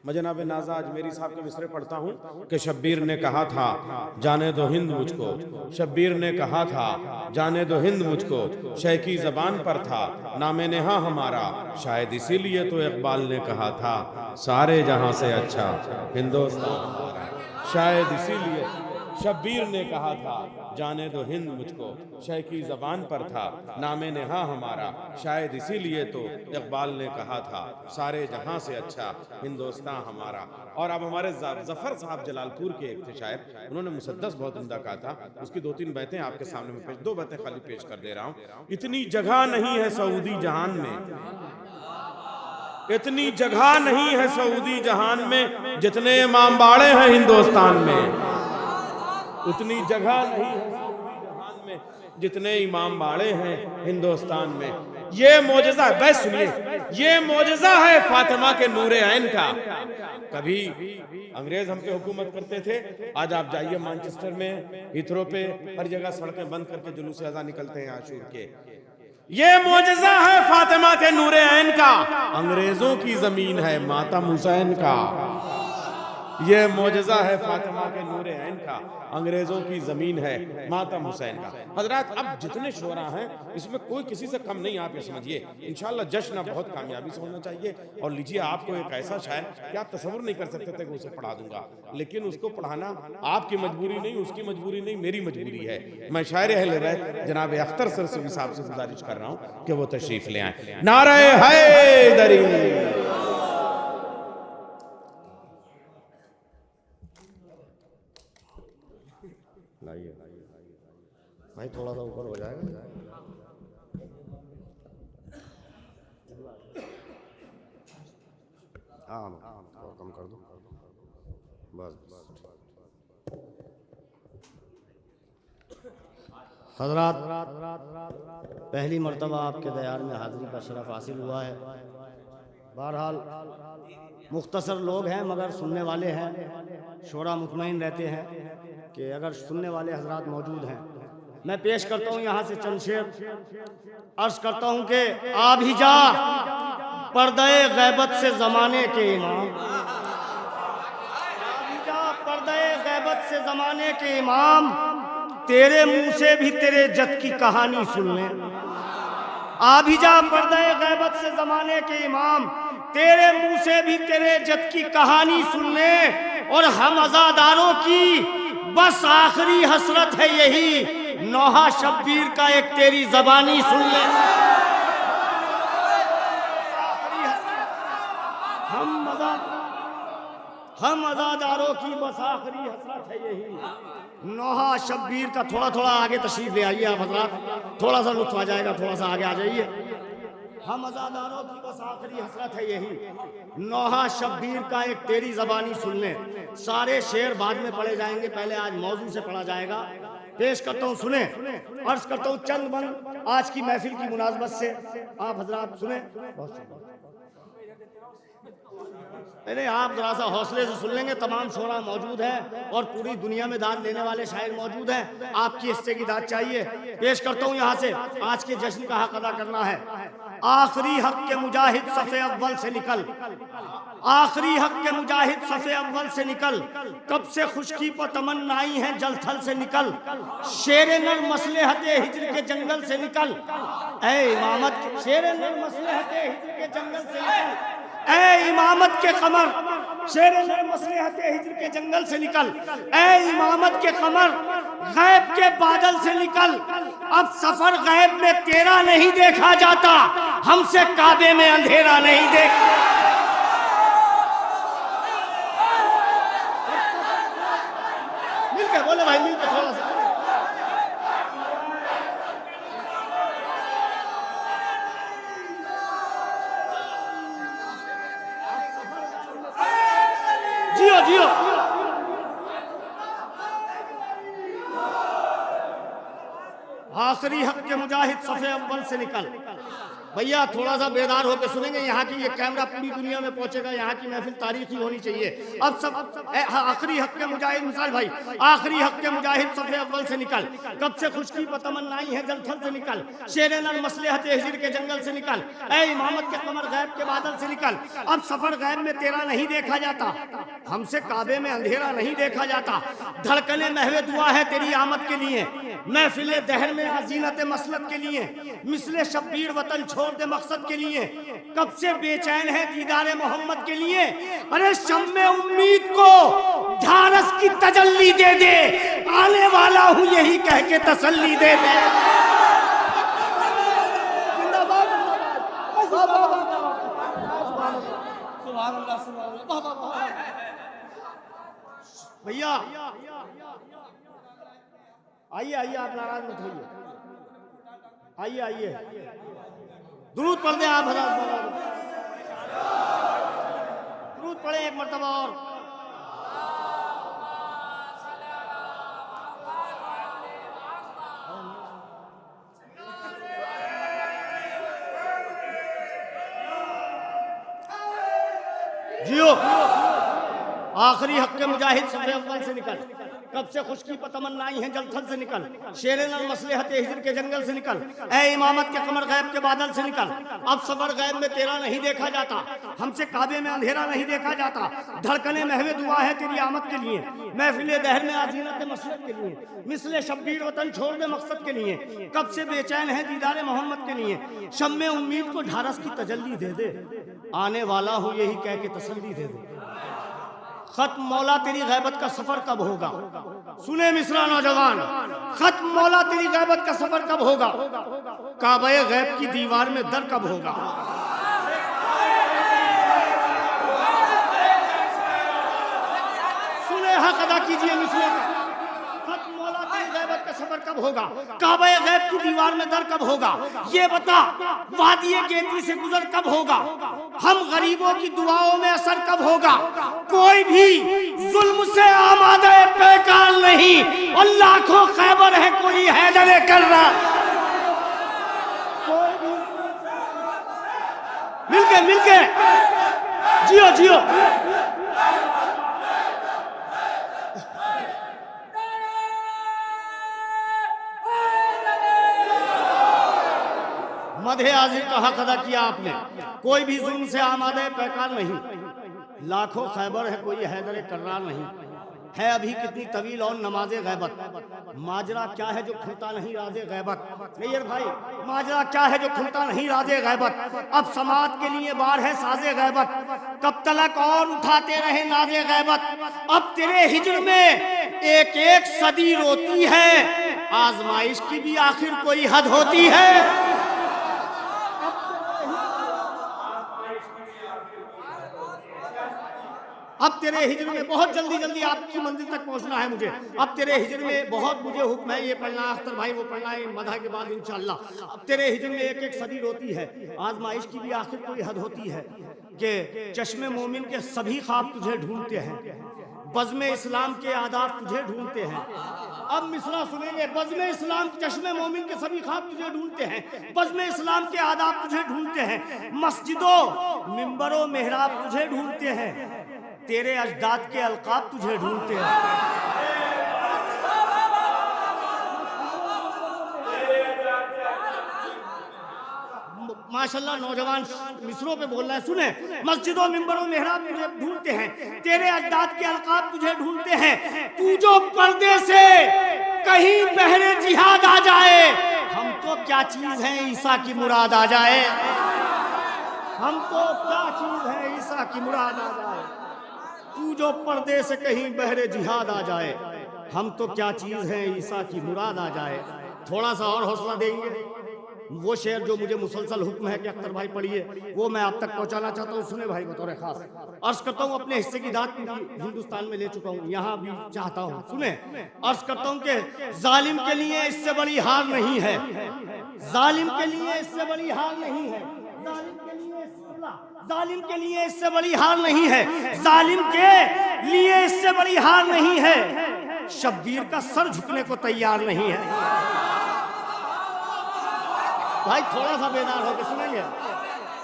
मैं जनाब नाज़ा अजमेरी साहब के मिसरे पढ़ता हूँ कि शब्बीर ने कहा था जाने दो हिंद मुझको, शब्बीर ने कहा था जाने दो हिंद मुझको, शह की ज़बान पर था नामे नेहा हमारा, शायद इसीलिए तो इकबाल ने कहा था सारे जहां से अच्छा हिंदुस्तान हमारा। शायद इसीलिए शब्बीर ने कहा था जाने दो हिंद मुझको, शह की ज़बान पर था नामे नेहा हमारा, शायद इसीलिए तो इकबाल ने कहा था सारे जहां से अच्छा हिंदुस्तान हमारा। और अब हमारे जफ़र साहब जलालपुर के एक थे शायर, उन्होंने मुसद्दस बहुत उम्दा कहा था, उसकी 2-3 बैतें आपके सामने में पेश, 2 बैतें खाली पेश कर दे रहा हूँ। इतनी जगह नहीं है सऊदी जहान में, इतनी जगह नहीं है सऊदी जहान में जितने इमाम बाड़े हैं हिंदुस्तान में, उतनी जगह नहीं है सऊदी जहान में जितने इमाम बाड़े हैं हिंदुस्तान में। ये मोजज़ा है, बस सुनिए, ये मोजज़ा है फातिमा के नूरे ऐन का। कभी अंग्रेज हम पे हुकूमत करते थे, आज आप जाइए मैनचेस्टर में, हीथ्रो पे, हर जगह सड़कें बंद करके जुलूस अज़ा निकलते हैं आशूर के। ये मोजज़ा है फातिमा के नूरे ऐन का, अंग्रेजों की जमीन है मातम हुसैन का। ये मोजज़ा है फातिमा के नूरे ऐन का, अंग्रेजों की जमीन है मातम हुसैन का। हजरात, अब जितने शोरा हैं इसमें कोई किसी से कम नहीं, आप ये समझिए। इंशाअल्लाह जश्न बहुत कामयाबी से होना चाहिए। और लीजिए, आपको एक ऐसा शायर कि आप तसव्वुर नहीं कर सकते थे कि उसे पढ़ा दूंगा, लेकिन उसको पढ़ाना आपकी मजबूरी नहीं, उसकी मजबूरी नहीं, मेरी मजबूरी है। मैं शायर अहले बैत जनाब अख्तर सरसवी साहब से गुजारिश कर रहा हूँ कि वो तशरीफ ले आए। नारे हैदरी। भाई थोड़ा सा ऊपर हो जाएगा। हाँ, कम कर दो बस। हज़रात, पहली मर्तबा आपके दयार में हाज़िरी का शरफ़ हासिल हुआ है। बहरहाल मुख्तसर लोग हैं मगर सुनने वाले हैं, शोरा मुतमईन रहते हैं कि अगर सुनने वाले हज़रात मौजूद हैं। मैं पेश करता हूँ यहाँ से चंद शेर, अर्ज़ करता हूँ कि आ भी जा पर्दे गैबत से ज़माने के इमाम, आ भी जा पर्दे गैबत से ज़माने के इमाम, तेरे मुंह से भी तेरे जद की कहानी सुन लें। आ भी जा पर्दे गैबत से ज़माने के इमाम, तेरे मुंह से भी तेरे जद की कहानी सुन लें। और हम अज़ादारों की बस आखिरी हसरत है यही, नौहा शब्बीर का एक तेरी ज़बानी सुन ले। हम अज़ादारों की बस आखिरी हसरत है यही, नौहा शब्बीर का। थोड़ा थोड़ा आगे तशरीफ ले आइए आप हज़रात, थोड़ा सा लुत्फ़ आ जाएगा, थोड़ा सा आगे आ जाइए। हम अज़ादारों की बस आखिरी हसरत है यही, नौहा शब्बीर का एक तेरी ज़बानी सुन ले। सारे शेर बाद में पढ़े जाएंगे, पहले आज मौजू से पढ़ा जाएगा। पेश करता हूँ, सुने। अर्ज़ करता हूँ चंद बंद आज की महफिल की मुनासबत से, आप हजरात सुने। नहीं, आप जरा सा हौसले से सुन लेंगे। तमाम शोरा मौजूद हैं और पूरी दुनिया में दाद लेने वाले शायर मौजूद हैं, आपकी हिस्से की दाद चाहिए। पेश करता हूँ यहाँ से, आज के जश्न का हक अदा करना है। आखिरी हक के मुजाहिद सफ़े अव्वल से निकल, आखिरी हक के मुजाहिद सफ़े अव्वल से निकल, कब से खुशकी पर तमन्नाई है जल थल से निकल, शेर नर मसलहते हिज्र के जंगल से निकल। ऐ इमामत के शेर नर मसलहते हिज्र के जंगल से निकल, ऐ इमामत के कमर शेर नर मसलहते हिज्र के जंगल से निकल, ऐ इमामत के कमर गैब के बादल से निकल। अब सफर गैब में तेरा नहीं देखा जाता, हमसे काबे में अंधेरा नहीं देख। मिलके बोले भाई, मिलके थोड़ा सा। जियो जियो। आखिरी हक के मुजाहिद सफ़े अव्वल से निकल, भैया थोड़ा सा बेदार होकर सुनेंगे, यहाँ की ये कैमरा पूरी दुनिया में पहुंचेगा, यहाँ की महफिल तारीखी होनी चाहिए। अब सब आखिरी हक के मुजाहिद मिसाल भाई, आखिरी हक के मुजाहिद सफे अव्वल से निकल, कब से खुशकी पर तमन्नाई है जलथल से निकल, शेर नर मसलहत हिजर के जंगल से निकल, ए इमामत के कमर गैब के बादल से निकल। अब सफर गैब में तेरा नहीं देखा जाता, हमसे काबे में अंधेरा नहीं देखा जाता, धड़कने महवे दुआ है तेरी आमद के लिए, महफिले दहर में अजीनत मसलत के लिए, मिसले शब्बीर वतन छोड़ दे मकसद के लिए, कब से बेचैन है दीदारे मोहम्मद के लिए। अरे शम्मे उम्मीद को ढारस की तजल्ली दे दे, आने वाला हूँ यही कह के तसल्ली दे दे। भैया आइए आइए, आप नाराज मत होइए, आइए आइए, दुरूद पढ़ दें आप हज़रात, दुरूद पढ़े एक मर्तबा और। जियो आखिरी हक के मुजाहिद सफे अव्वल से निकल, कब से खुशकी पर तमन्नाई है जलथल से निकल, शेर नर मसलहत हिजर के जंगल से निकल, ए इमामत के कमर गैब के बादल से निकल। अब सफर गैब में तेरा नहीं देखा जाता, हमसे काबे में अंधेरा नहीं देखा जाता, धड़कने महवे दुआ है तेरी आमद के लिए, महफिले दहर में आजीनत मसलत के लिए, मिसले शब्बीर वतन छोड़ दे मकसद के लिए, कब से बेचैन है दीदारे मोहम्मद के लिए, शम्मे उम्मीद को ढारस की तजल्ली दे दे, आने वाला हूँ यही कह के तसल्ली दे दे। खत्म मौला तेरी गैबत का सफर कब होगा, सुने मिसरा नौजवान, खत्म मौला तेरी गैबत का सफर कब होगा, काबे गैब की दीवार में दर कब होगा। सुने हक अदा कीजिए मिसरा, खत्म मौला तेरी गैबत का सफर कब होगा, काबे गैब की दीवार में दर कब होगा। ये बता वादिये गेती से गुजर कब होगा, हम गरीबों की दुआओं में असर कब होगा। कोई भी जुल्म से आमादे बेकार नहीं, और लाखों खैबर है कोई हैदर कर रहा। मिलके मिलके जियो जियो। मधे आजिर का हक अदा किया आपने, कोई भी जुल्म से आमादे पैकार नहीं, लाखों खैबर है कोई हैदर कर्रार नहीं, है अभी कितनी तवील और नमाजे गैबत, माजरा क्या है जो खुलता नहीं राजे गैबत। नैयर भाई माजरा क्या है जो खुलता नहीं राजे गैबत, अब समात के लिए बार है साजे गैबत, कब तलक और उठाते रहे नाजे गैबत। अब तेरे हिजर में एक एक सदी रोती है, आजमाइश की भी आखिर कोई हद होती है। अब तेरे हिजर में बहुत जल्दी जल्दी आपकी मंजिल तक पहुंचना है मुझे, अब तेरे हिजर में बहुत मुझे हुक्म है, ये पढ़ना अख्तर भाई वो पढ़ना है मधा के बाद इंशाअल्लाह। अब तेरे हिजर में एक एक सदी रोती है, आजमाइश की भी आखिर कोई हद होती है, कि चश्मे मोमिन के सभी ख्वाब तुझे ढूंढते हैं, बज़्म इस्लाम के आदाब तुझे ढूंढते हैं। अब मिसरा सुनेंगे, बज़्म इस्लाम चश्मे मोमिन के सभी ख्वाब तुझे ढूंढते हैं, बज़्म इस्लाम के आदाब तुझे ढूंढते हैं, मस्जिदों मिंबरों मेहराब तुझे ढूंढते हैं, तेरे अजदाद के अलकाब तुझे ढूंढते हैं। माशाल्लाह नौजवान मिसरों पे बोल रहा है, सुने, मस्जिदों मिंबरों मेहराब तुझे ढूंढते हैं, तेरे अजदाद के अलकाब तुझे ढूंढते हैं, तू जो पर्दे से कहीं बहरे जिहाद आ जाए, हम तो क्या चीज है ईसा की मुराद आ जाए, हम तो क्या चीज है ईसा की मुराद आ जाए, तू जो पर्दे से कहीं बहरे जिहाद आ जाए, हम तो क्या चीज है ईसा की मुराद आ जाए। थोड़ा सा और हौसला देंगे, वो शेर जो मुझे मुसलसल हुक्म है कि अख्तर भाई पढ़िए, वो मैं आप तक पहुंचाना चाहता हूँ। सुने भाई बतौर खास अर्ज करता हूँ, अपने हिस्से की दात हिंदुस्तान में ले चुका हूँ, यहाँ भी चाहता हूँ। सुने, अर्ज करता हूँ कि जालिम के लिए इससे बड़ी हार नहीं है, जालिम के लिए इससे बड़ी हार नहीं है, जालिम के लिए इससे बड़ी हार नहीं है, जालिम के लिए इससे बड़ी हार नहीं है, शब्बीर का सर झुकने को तैयार नहीं है। भाई थोड़ा सा बेदार होकर सुनेंगे।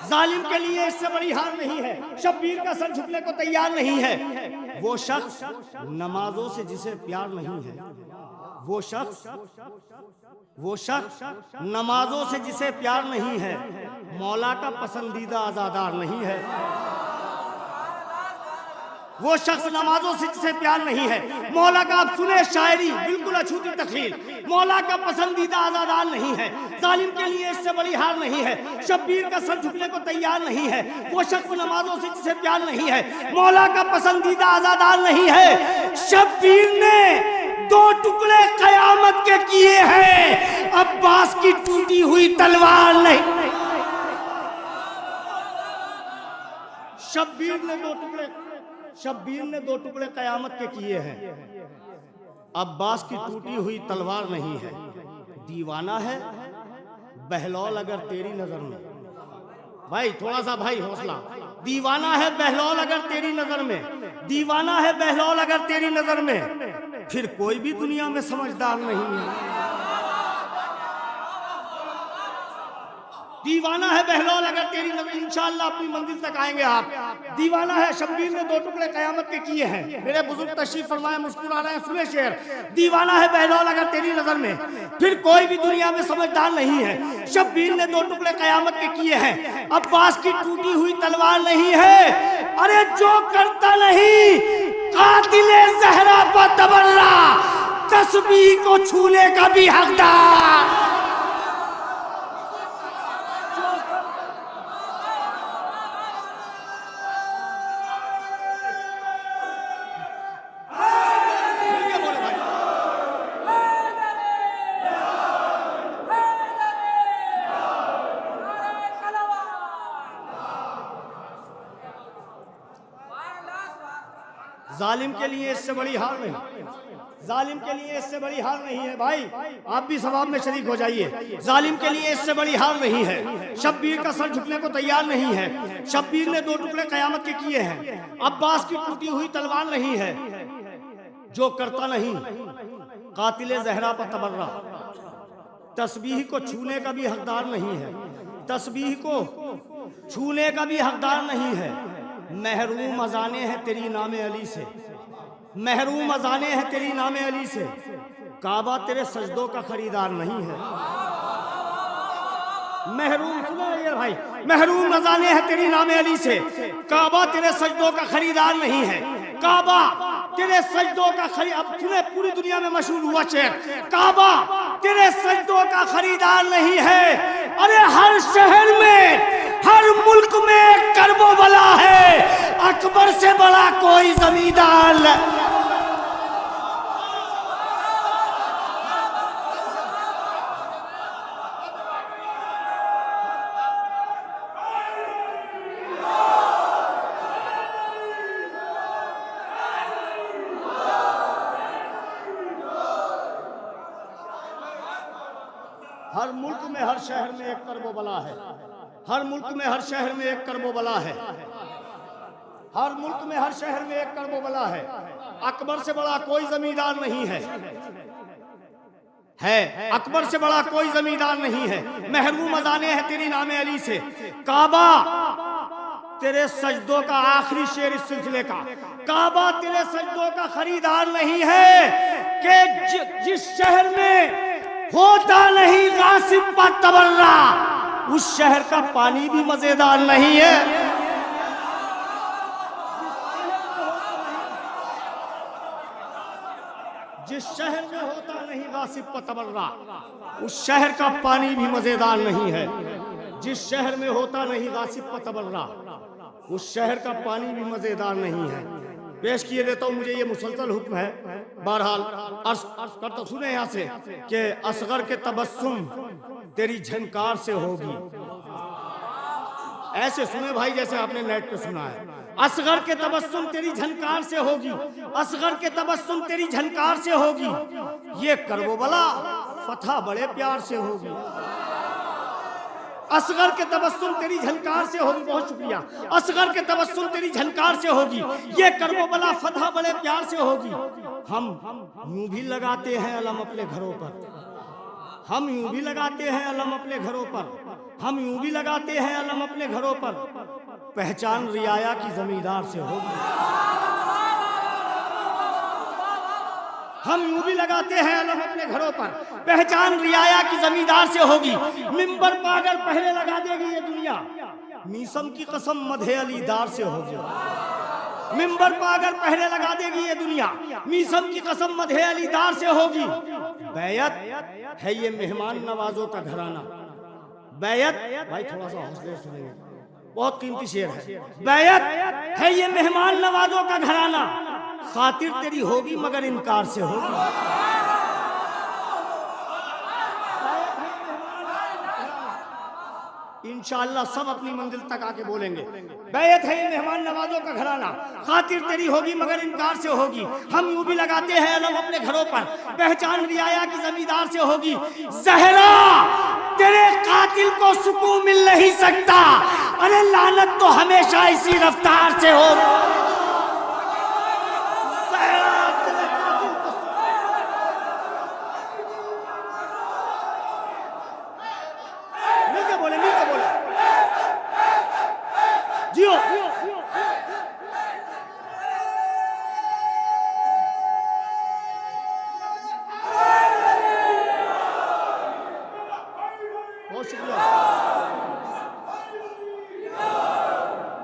जालिम के लिए इससे बड़ी हार नहीं है, शब्बीर का सर झुकने को तैयार नहीं है। वो शख्स नमाजों से जिसे प्यार नहीं है, वो शख्स नमाजों से जिसे प्यार नहीं है, मौला का पसंदीदा आज़ादार नहीं है। वो शख्स नमाजों से जिसे प्यार नहीं है, मौला का, आप सुने शायरी बिल्कुल अछूती तकरीर, मौला का पसंदीदा आज़ादार नहीं है। जालिम के लिए इससे बड़ी हार नहीं है, शब्बीर का सर झुकने को तैयार नहीं है। वो शख्स नमाजों से जिसे प्यार नहीं है, मौला का पसंदीदा आज़ादार नहीं है। शब्बीर ने 2 टुकड़े कयामत के किए हैं, अब्बास की टूटी हुई तलवार नहीं। शब्बीर ने दो टुकड़े कयामत के किए हैं, अब्बास की टूटी हुई तलवार नहीं है। दीवाना है बहलौल अगर तेरी नजर में, भाई थोड़ा सा भाई हौसला। दीवाना है बहलौल अगर तेरी नजर में, दीवाना है बहलौल अगर तेरी नजर में, फिर कोई भी दुनिया में समझदार नहीं है। दीवाना है बहलौल अगर तेरी नजर, इंशाअल्लाह अपनी मंजिल तक आएंगे आप। दीवाना है, शब्बीर ने 2 टुकड़े कयामत के किए हैं। मेरे बुजुर्ग तशरीफ फरमाए, मुस्कुरा रहे हैं, सुने शेर। दीवाना है बहलौल अगर तेरी नजर में, फिर कोई भी दुनिया में समझदार नहीं है। शब्बीर ने 2 टुकड़े कयामत के किए हैं, अब्बास की टूटी हुई तलवार नहीं है। अरे जो करता नहीं कातिले ज़हरा पर तबर्रा, तस्बीह को छूने का भी हकदार। जालिम के लिए इससे बड़ी हार नहीं, जालिम के लिए इससे बड़ी हार नहीं है। भाई आप भी सवाब में शरीक हो जाइए। जालिम के लिए इससे बड़ी हार नहीं है, शब्बीर का सर झुकने को तैयार नहीं है। शब्बीर ने 2 टुकड़े कयामत के किए हैं, अब्बास की टूटी हुई तलवार नहीं है। जो करता नहीं कातिले ज़हरा पर तबर्रा, तस्बीह को छूने का भी हकदार नहीं है, तस्बीह को छूने का भी हकदार नहीं है। महरूम अजाने हैं तेरी नामे अली से, महरूम अजाने हैं तेरी नामे अली से, काबा तेरे सजदों का खरीदार नहीं है। महरूम, सुनो ये भाई, महरूम अजाने हैं तेरी नामे अली से, काबा तेरे सजदों का खरीदार नहीं है। काबा तेरे सजदों का खरीद, अब सुने पूरी दुनिया में मशहूर हुआ शेर, काबा तेरे सजदों का खरीदार नहीं है। अरे हर शहर में, हर मुल्क में करबो बला है, अकबर से बड़ा कोई जमींदार। हर मुल्क में, हर शहर में एक करबो बला है, हर मुल्क में, हर शहर में एक करबो बला है, हर मुल्क में, हर शहर में एक करबो बला है। अकबर से बड़ा कोई जमींदार नहीं है, अकबर से बड़ा कोई जमींदार नहीं है। महरूम अजाने हैं तेरी नामे अली से, काबा तेरे सजदों का, आखिरी शेर इस सिलसिले का, काबा तेरे सजदों का खरीदार नहीं है। कि जिस शहर में होता नहीं गासिब पर तबर्रा, उस शहर का पानी भी मजेदार नहीं है। जिस शहर में होता नहीं गासिब पर तबर्रा, उस शहर का पानी भी मजेदार नहीं है। जिस शहर में होता नहीं गासिब पर तबर्रा, उस शहर का पानी भी मजेदार नहीं है। पेश किए देता हूँ, मुझे ये मुसलसल हुक्म है। बहरहाल अर्ज करता, सुने यहाँ से कि असगर के तबस्सुम तेरी झनकार से होगी। ऐसे सुने भाई जैसे आपने नेट पे सुना है। असगर के तबस्सुम तेरी झनकार से होगी, असगर के तबस्सुम तेरी झनकार से होगी। ये करबो बला फतह बड़े प्यार से होगी। असगर के तबस्सुम तेरी झनकार से होगी, बहुत शुक्रिया। असगर के तबस्सुम तेरी झनकार से होगी, ये करबो बला फतह बड़े प्यार से होगी। हम यूं भी लगाते हैं अलम अपने घरों पर, हम यूं भी लगाते हैं अलम अपने घरों पर, हम यूं भी लगाते हैं अलम अपने घरों पर, पहचान रियाया की जमींदार से होगी। हम यूं भी लगाते हैं अलम अपने घरों पर, पहचान रियाया की जमींदार से होगी। मिंबर पर अगर पहले लगा देगी ये दुनिया, मीसम की कसम मधे अलीदार से होगी। मिंबर पर अगर पहले लगा देगी ये दुनिया, मीसम की कसम मधे अलीदार से होगी। बैयत है ये मेहमान नवाजों का घराना, बैयत, भाई थोड़ा सा हौसले सुनेंगे, बहुत कीमती शेर है। बैयत है ये मेहमान नवाजों का घराना, खातिर तेरी होगी मगर इनकार से होगी। इंशाअल्लाह सब अपनी मंजिल तक आके बोलेंगे। बैयत है ये मेहमान नवाजों का घराना, खातिर तेरी होगी मगर इनकार से होगी। हम यूं भी लगाते हैं अलम अपने घरों पर, पहचान रियाया की जमींदार से होगी। ज़हरा तेरे कातिल को सुकून मिल नहीं सकता, अरे लानत तो हमेशा इसी रफ्तार से होगी।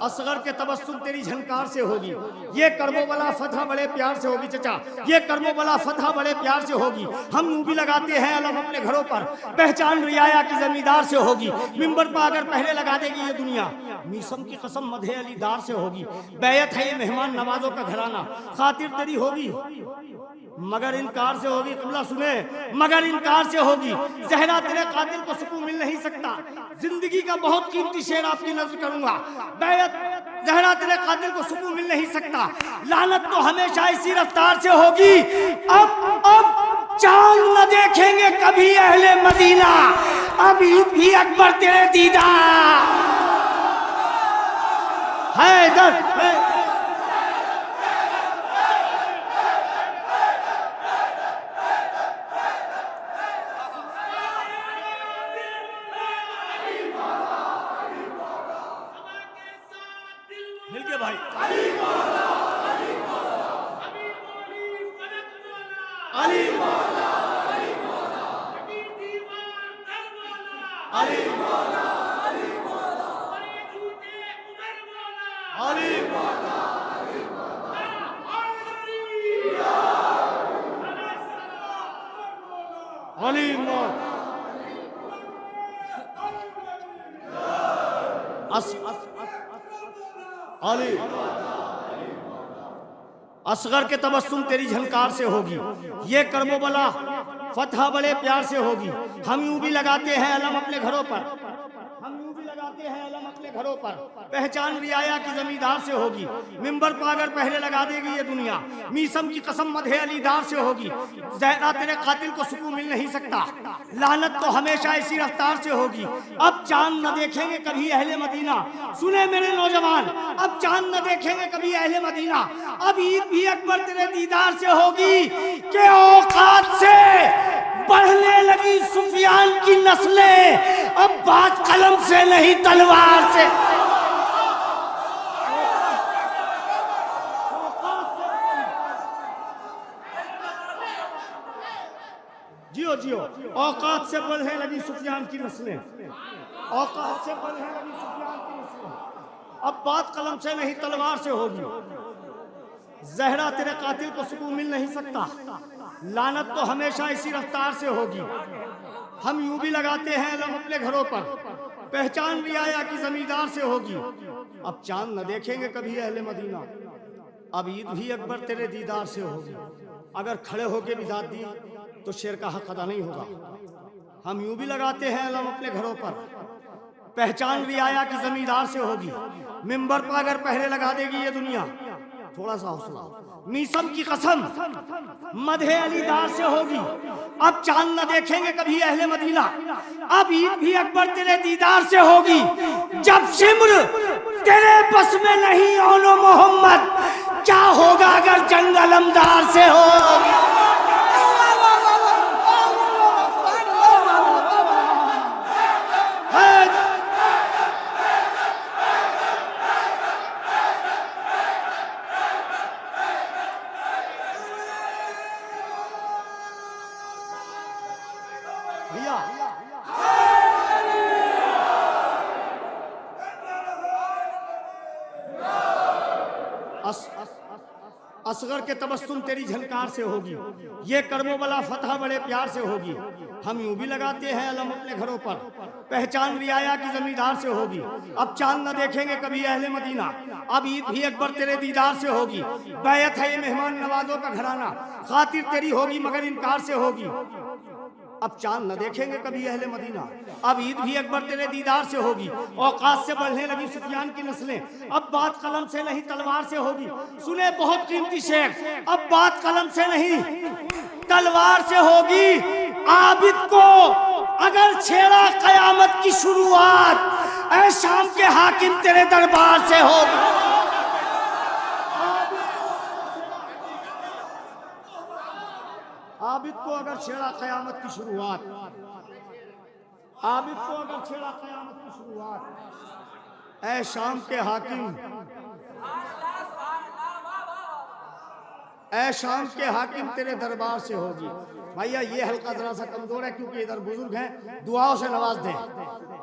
असगर के तबस्सुम तेरी झनकार से होगी, ये कर्मोबला फतह बड़े प्यार से होगी। चचा ये कर्मोबला फतह बड़े प्यार से होगी। हम यूं भी लगाते हैं अलम अपने घरों पर, पहचान रियाया की जमींदार से होगी। मिंबर पर अगर पहले लगा देगी ये दुनिया, मीसम की कसम मधे अलीदार से होगी। बैयत है ये मेहमान नवाजों का घराना, खातिर तेरी होगी मगर इनकार से होगी। तुमला सुने, मगर इनकार से होगी। ज़हरा तेरे कातिल को सुकून मिल नहीं सकता। जिंदगी का बहुत कीमती शेर आपकी नजर करूंगा। बैयत ज़हरा तेरे कातिल को सुकून मिल नहीं सकता, लानत तो हमेशा इसी रफ्तार से होगी। अब चांद न देखेंगे कभी अहले मदीना, अब ईद भी अकबर तेरे दीदार हैदर है। मिलके भाई अली मौला, अली मौला, अली मौला, अली मौला, अली मौला, अली मौला, अली मौला, अली मौला, अली मौला, अली मौला। अली असगर के तबस्सुम तेरी झनकार से होगी, ये कर्मोबला फतह बड़े प्यार से होगी। हम यूं भी लगाते हैं अलम अपने घरों पर, हम यूं भी लगाते हैं अलम अपने घरों पर, पहचान रियाया की जमींदार से होगी। मिंबर पर अगर पहले लगा देगी ये दुनिया, मीसम की कसम मधे अलीदार से होगी। ज़हरा तेरे कातिल को सुकून मिल नहीं सकता, लानत तो हमेशा इसी रफ्तार से होगी। अब चांद न देखेंगे कभी अहले मदीना, सुने मेरे नौजवान, अब चांद न देखेंगे कभी अहले मदीना, अब ईद भी अकबर तेरे दीदार से होगी। के औकात से बढ़ने लगी सुफियान की नस्लें, अब बात कलम से नहीं तलवार से। जियो जियो, औकात से बढ़ने लगी सुफियान की नस्लें, औकात से बढ़ने लगी सुफियान की नस्लें, अब बात कलम से नहीं तलवार से होगी। ज़हरा तेरे कातिल को सुकून मिल नहीं सकता, लानत तो हमेशा इसी रफ्तार से होगी। हम यूं भी लगाते हैं अलम अपने घरों पर, पहचान रियाया की जमींदार से होगी। अब चांद न देखेंगे कभी अहले मदीना, अब ईद भी अकबर तेरे दीदार से होगी। अगर खड़े होके भी दाद दी तो शेर का हक अदा नहीं होगा। हम यूं भी लगाते हैं अलम अपने घरों पर, पहचान रियाया की जमींदार से होगी। मिंबर पर अगर पहले लगा देगी ये दुनिया, थोड़ा सा हौसला, मीसम की कसम मधे अलीदार से होगी। अब चांद न देखेंगे कभी अहले मदीना, अब ईद भी अकबर तेरे दीदार से होगी। जब शिम्र तेरे बस में नहीं ओनो मोहम्मद, क्या होगा अगर जंग अलमदार से होगी। भैया असगर के तबस्सुम तेरी झनकार से होगी, ये कर्मों वाला फतह बड़े प्यार से होगी। हम यूं भी लगाते हैं अलम अपने घरों पर, पहचान रियाया की जमींदार से होगी। अब चांद न देखेंगे कभी अहले मदीना, अब ईद भी अकबर तेरे दीदार से होगी। बैत है ये मेहमान नवाजों का घराना, खातिर तेरी होगी मगर इनकार से होगी। अब चांद न देखेंगे कभी अहले मदीना, अब ईद भी अकबर तेरे दीदार से होगी। औकात से बढ़ने लगी सुफियान की नस्लें, अब बात कलम से नहीं तलवार से होगी। सुने बहुत कीमती शेर, अब बात कलम से नहीं तलवार से होगी। आबिद को अगर छेड़ा कयामत की शुरुआत, ऐ शाम के हाकिम तेरे दरबार से होगी। आबिद को अगर छेड़ा कयामत की शुरुआत, आबिद को अगर छेड़ा कयामत की शुरुआत, ऐ शाम के हाकिम, ऐ शाम के हाकिम तेरे दरबार से होगी। भैया ये हल्का जरा सा कमजोर है क्योंकि इधर बुजुर्ग हैं, दुआओं से नवाज दें।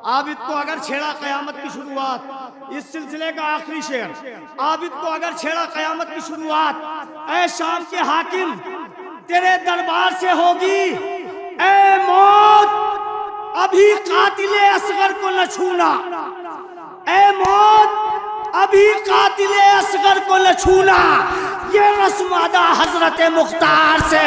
आबिद को अगर छेड़ा कयामत की शुरुआत, इस सिलसिले का आखिरी शेर। आबिद को अगर छेड़ा कयामत की शुरुआत, ऐ शाम के हाकिम तेरे दरबार से होगी। ऐ मौत अभी कातिले असगर को न छूना, ऐ मौत अभी कातिले असगर को न छूना, ये रस्म अदा हजरत मुख्तार से।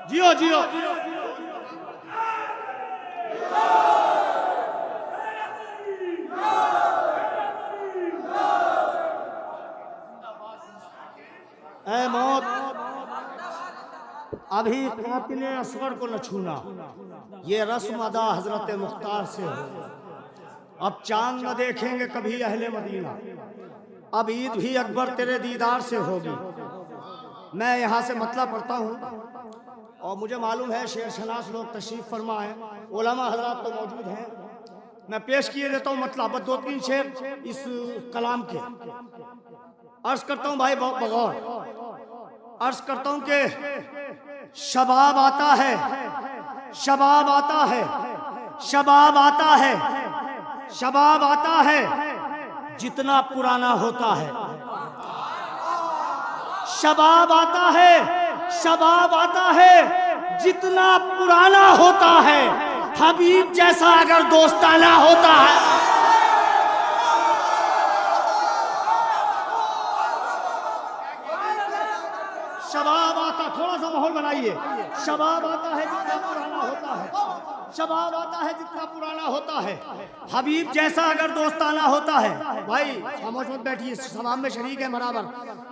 जियो जियो ऐ मौत अभी कातिले असगर को न छूना, ये रस्म अदा हजरत मुख्तार से हो। अब चांद न देखेंगे कभी अहले मदीना, अब ईद भी अकबर तेरे दीदार से होगी। मैं यहाँ से मतलब पढ़ता हूँ और मुझे मालूम है शेर शनास लोग तशरीफ फरमा है, उलमा हजरात तो मौजूद हैं। मैं पेश किए देता हूँ मतलब, बस 2-3 शेर इस कलाम के अर्ज करता हूँ। भाई बगौर अर्ज करता हूँ कि शबाब आता है, शबाब आता है, शबाब आता है, शबाब आता है, जितना पुराना होता है। शबाब आता है, शबाब आता है, जितना पुराना होता है। हबीब जैसा अगर दोस्ताना होता है। शबाब आता, थोड़ा सा माहौल बनाइए। शबाब आता है जितना पुराना होता है, शबाब आता है जितना पुराना होता है। हबीब जैसा अगर दोस्ताना होता है। भाई खामोश मत बैठिए, सवाब में शरीक है बराबर।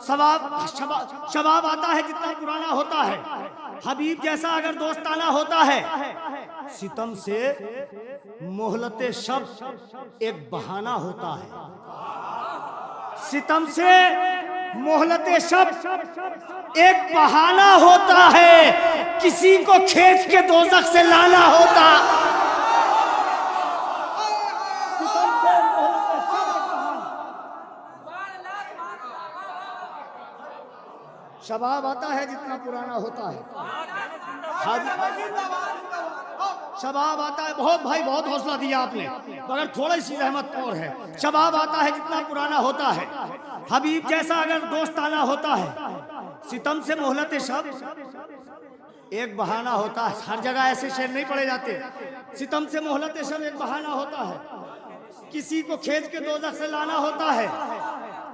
शबाब आता है जितना पुराना होता है। हबीब जैसा अगर दोस्ताना होता है। सितम से मोहलते शब एक बहाना होता है। सितम से मोहलते शब एक बहाना होता है, किसी को खींच के दोज़ख से लाना होता। शबाब आता है जितना पुराना होता है। शबाब आता है, बहुत भाई बहुत हौसला दिया आपने, मगर थोड़ी सी रहमत और है। शबाब आता है जितना पुराना होता है। हबीब जैसा अगर दोस्ताना होता है। सितम से मोहलत शब एक बहाना होता है। हर जगह ऐसे शेर नहीं पढ़े जाते। सितम से मोहलत शब एक बहाना होता है, किसी को खींच के दोज़ख से लाना होता है।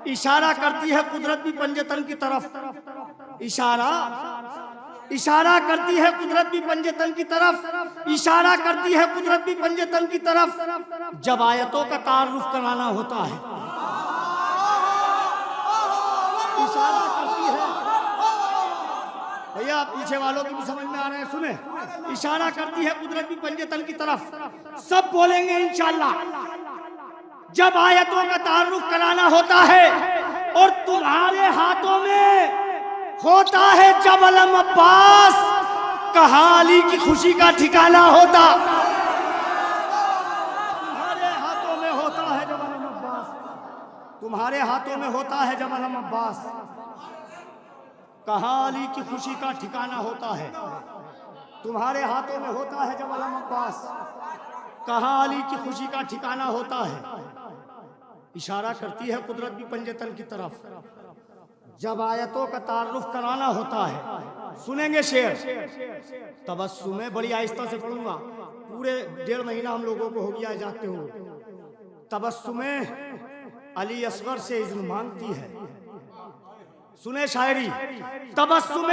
इशारा करती है कुदरत भी पंजतन की तरफ। इशारा करती है कुदरत भी पंजतन की तरफ। इशारा करती है कुदरत भी पंजतन की तरफ, जब आयतों का तारुफ कराना होता है। इशारा करती है, भैया पीछे वालों की भी समझ में आ रहे हैं, सुने। इशारा करती है कुदरत भी पंजतन की तरफ, सब बोलेंगे इंशाअल्लाह जब आयतों का तारुफ कराना होता है। और तुम्हारे हाथों में होता है जब अलम अब्बास, कहाँ अली की खुशी का ठिकाना होता। तुम्हारे तुम्हारे हाथों में होता है जब अलम अब्बास, कहाँ अली की खुशी का ठिकाना होता है। तुम्हारे हाथों में होता है जब अलम अब्बास, कहाँ अली की खुशी का ठिकाना होता है। इशारा करती है कुदरत भी पंजतन की तरफ, जब आयतों का तारुफ कराना होता है। सुनेंगे शेर, तबस्सुम, बड़ी आहिस्ता से पढ़ूंगा, पूरे 1.5 महीना हम लोगों को हो गया जाते हुए। तबस्सुम अली असगर से इज़्न मांगती है। सुने शायरी, तबस्सुम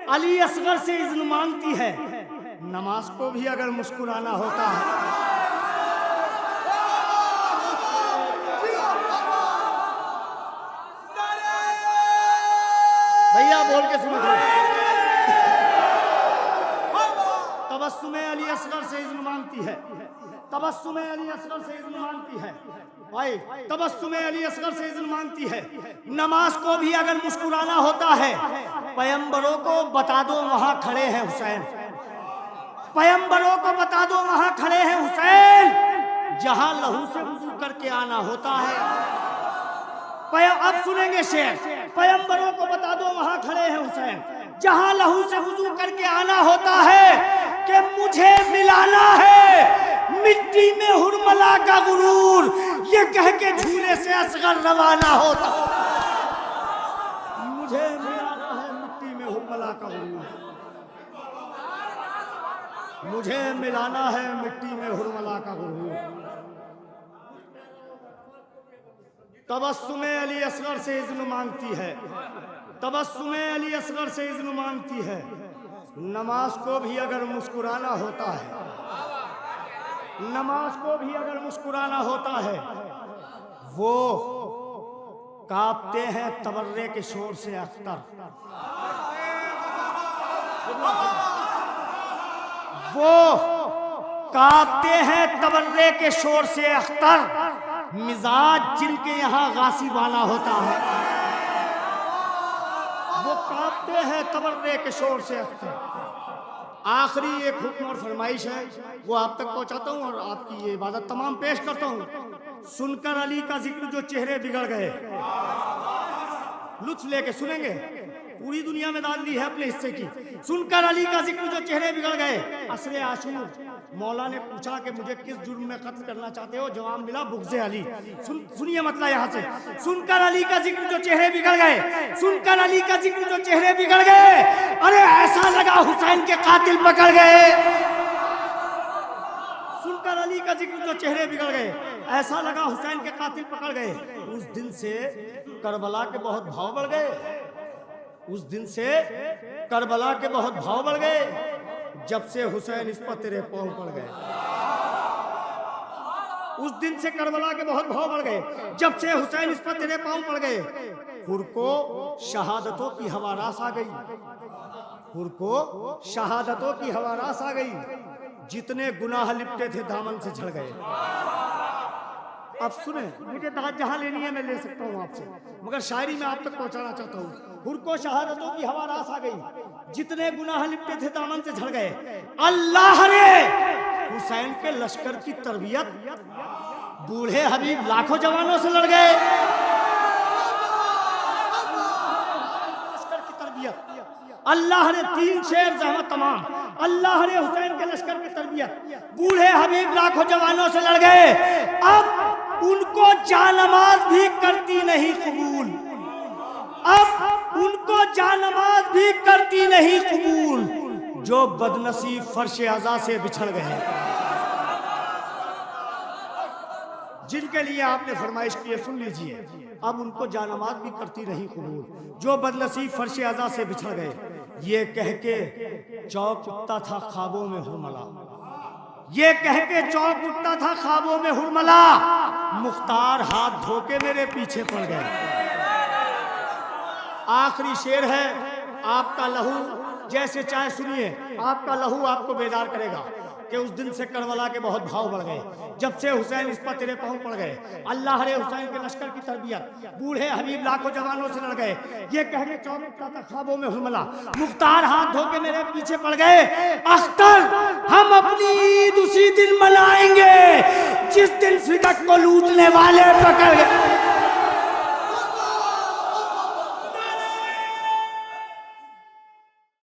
अली असगर से इज़्न मांगती है, नमाज को भी अगर मुस्कुराना होता है। भैया बोल के सुनो, तबस्सुम अली असगर से इज़्न मांगती है, तबस्सुम अली असगर से इज़्न मांगती है भाई, तबस्सुम अली असगर से इज़्न मांगती है, नमाज को भी अगर मुस्कुराना होता है। पैगंबरों को बता दो वहां खड़े हैं हुसैन, पैगंबरों को बता दो वहां खड़े हैं हुसैन, जहां लहू से वुजू करके आना होता है। अब सुनेंगे शेर, पैगंबरों को बता दो वहां खड़े हैं हुसैन, जहां लहू से वुजू करके आना होता है, कि मुझे मिलाना है मिट्टी में हुरमला का गुरूर, ये कह के झूले से असगर रवाना होता। मुझे मिलाना है मिट्टी में हुरमला का गुरूर, मुझे मिलाना है मिट्टी में हुरमला का गुरूर। तबस्सुम अली असगर से इज़्न मांगती है, तबस्सुम अली असगर से इज़्न मांगती है, नमाज को भी अगर मुस्कुराना होता है, नमाज को भी अगर मुस्कुराना होता है। वो कांपते हैं तबर्रे के शोर से अख्तर, वो कांपते हैं तबर्रे के शोर से अख्तर, मिजाज जिनके यहाँ गासिबाना होता है। वो कांपते हैं तबर्रे के शोर से अख्तर। आखिरी एक हुक्म और फरमाइश है, वो आप तक पहुंचाता हूँ और आपकी ये इबादत तमाम पेश करता हूँ। सुनकर अली का जिक्र जो चेहरे बिगड़ गए, लुत्फ लेके सुनेंगे, पूरी दुनिया में दाद दी है अपने हिस्से की। सुनकर अली का जिक्र जो चेहरे बिगड़ गए, असरे आशूर, मौला ने पूछा कि मुझे किस जुर्म में कत्ल करना चाहते हो, जवाब मिला बुग़्ज़े अली। सुनिए मतलब यहाँ से, सुनकर अली का जिक्र जो चेहरे बिगड़ गए, सुनकर अली का जिक्र जो चेहरे बिगड़ गए, अरे ऐसा लगा हुसैन के कातिल पकड़ गए। सुनकर अली का जिक्र जो चेहरे बिगड़ गए, ऐसा लगा हुसैन के कातिल पकड़ गए। उस दिन से करबला के बहुत भाव बढ़ गए, उस दिन से करबला के बहुत भाव बढ़ गए, जब से हुसैन इस पर तेरे पांव पड़ गए। उस दिन से करबला के बहुत भाव बढ़ गए, जब से हुसैन इस पर तेरे पांव पड़ गए। हुर को शहादतों की हवा रास आ गई, हुर को शहादतों की हवा रास आ गई, जितने गुनाह लिपटे थे दामन से झड़ गए। अब सुने, मुझे दाद जहां लेनी है मैं ले सकता हूं आपसे, मगर शायरी में आप तक पहुंचाना चाहता हूं। हुर को शहादतों की हवा रास आ गई, जितने गुनाह लिपटे थे दामन से झड़ गए। अल्लाह ने हुसैन के लश्कर की तरबियत, बूढ़े हबीब लाखों जवानों से लड़ गए। लश्कर की तरबियत अल्लाह ने, 3 शेर जहमत तमाम, अल्लाह ने हुसैन के लश्कर की तरबियत, बूढ़े हबीब लाखों जवानों से लड़ गए। अब उनको जानमाज भी करती नहीं कबूल, अब उनको जानमाज भी करती नहीं कबूल, जो बदनसीब फर्श अज़ा से बिछड़ गए। जिनके लिए आपने फरमाइश की है सुन लीजिए, अब उनको जानमाज भी करती नहीं कबूल, जो बदनसीब फर्श अज़ा से बिछड़ गए। ये कह के चौक उठता था ख्वाबों में हुरमला, ये कह के चौक उठता था ख्वाबों में हुरमला, मुख्तार हाथ धोके मेरे पीछे पड़ गए। आखिरी शेर है, आपका लहू जैसे चाहे सुनिए, आपका लहू आपको बेदार करेगा कि उस दिन से करबला के बहुत भाव बढ़ गए, जब से हुसैन इस पर तेरे पांव पड़ गए। अल्लाह ने हुसैन के लश्कर की तरबियत, बूढ़े हबीब लाखों जवानों से लड़ गए। ये कह के चौक उठता था ख्वाबों में हुरमला, मुख्तार हाथ धो के मेरे पीछे पड़ गए। अख्तर, हम अपनी ईद उसी दिन मनाएंगे जिस दिन फिदक को लूटने वाले पकड़ गए।